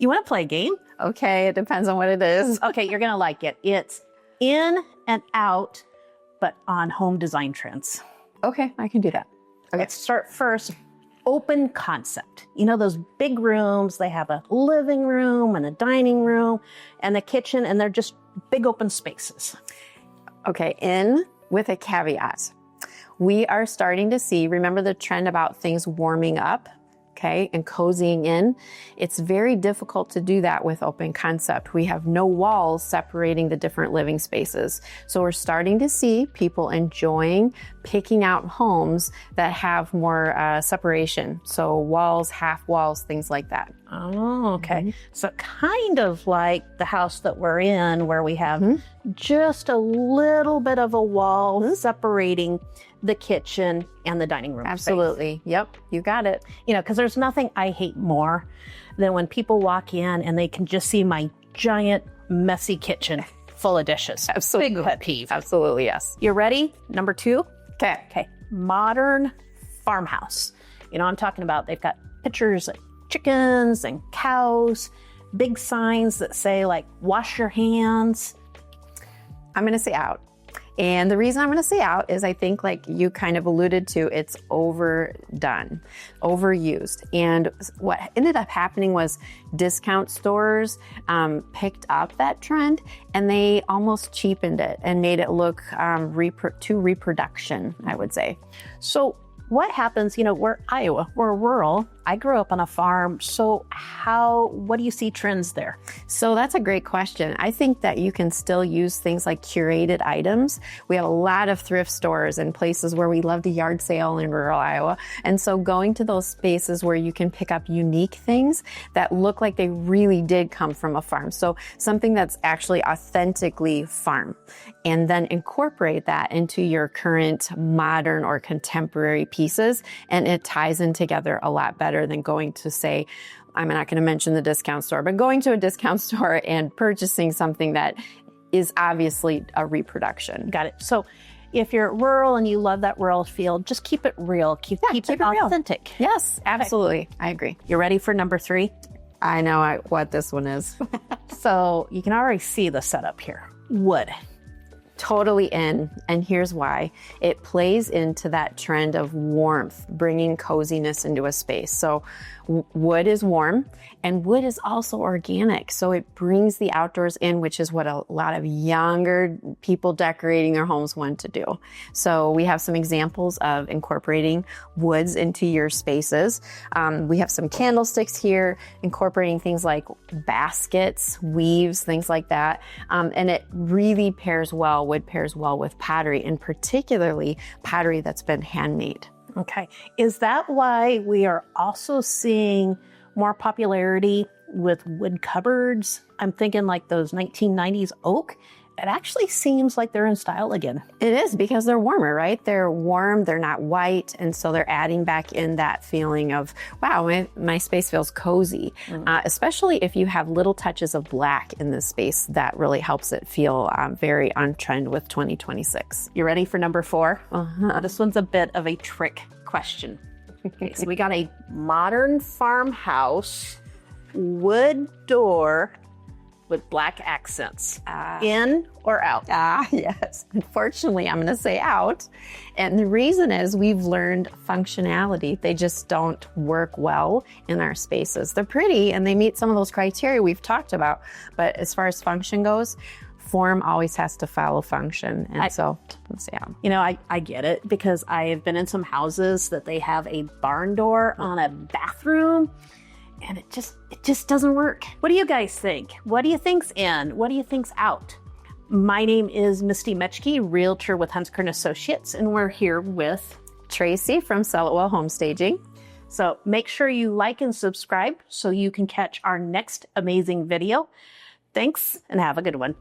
You want to play a game? Okay, it depends on what it is. Okay, you're going to like it. It's in and out, but on home design trends. Okay, I can do that. Okay. Let's start first. Open concept. You know, those big rooms, they have a living room and a dining room and a kitchen, and they're just big open spaces. Okay, in with a caveat. We are starting to see, remember the trend about things warming up, okay, and cozying in? It's very difficult to do that with open concept. We have no walls separating the different living spaces. So we're starting to see people enjoying picking out homes that have more separation. So walls, half walls, things like that. Oh, okay. Mm-hmm. So kind of like the house that we're in, where we have just a little bit of a wall separating the kitchen and the dining room. Absolutely. Space. Yep. You got it. You know, because there's nothing I hate more than when people walk in and they can just see my giant, messy kitchen full of dishes. Absolutely. Big pet peeve. Absolutely, yes. You ready? Number 2? Okay. Okay. Modern farmhouse. You know, I'm talking about they've got pictures of chickens and cows, big signs that say like, wash your hands. I'm going to say out. And the reason I'm going to say out is I think, like you kind of alluded to, it's overdone, overused. And what ended up happening was discount stores picked up that trend and they almost cheapened it and made it look too reproduction, I would say. So what happens, you know, we're Iowa, we're rural. I grew up on a farm. So what do you see trends there? So that's a great question. I think that you can still use things like curated items. We have a lot of thrift stores and places where we love to yard sale in rural Iowa. And so going to those spaces where you can pick up unique things that look like they really did come from a farm. So something that's actually authentically farm, and then incorporate that into your current modern or contemporary pieces. And it ties in together a lot better than going to, say, I'm not going to mention the discount store, but going to a discount store and purchasing something that is obviously a reproduction. Got it. So if you're rural and you love that rural feel, just keep it real. Keep it authentic. Real. Yes, absolutely. Okay. I agree. You ready for number 3? I know what this one is. So you can already see the setup here. Wood. Totally in, and here's why. It plays into that trend of warmth, bringing coziness into a space. So wood is warm, and wood is also organic. So it brings the outdoors in, which is what a lot of younger people decorating their homes want to do. So we have some examples of incorporating woods into your spaces. We have some candlesticks here, incorporating things like baskets, weaves, things like that. And it really wood pairs well with pottery, and particularly pottery that's been handmade. Okay. Is that why we are also seeing more popularity with wood cupboards? I'm thinking like those 1990s oak. It actually seems like they're in style again. It is, because they're warmer, right? They're warm, they're not white, and so they're adding back in that feeling of, wow, my space feels cozy. Especially if you have little touches of black in this space, that really helps it feel very on trend with 2026. You ready for number 4? This one's a bit of a trick question. Okay, so we got a modern farmhouse, wood door with black accents. In or out? Yes. Unfortunately, I'm going to say out. And the reason is we've learned functionality. They just don't work well in our spaces. They're pretty and they meet some of those criteria we've talked about. But as far as function goes, form always has to follow function. And so let's say out. You know, I get it, because I have been in some houses that they have a barn door on a bathroom. And it just doesn't work. What do you guys think? What do you think's in? What do you think's out? My name is Misty Metchke, realtor with Hunsker & Associates, and we're here with Tracy from Sell It Well Home Staging. So make sure you like and subscribe so you can catch our next amazing video. Thanks, and have a good one.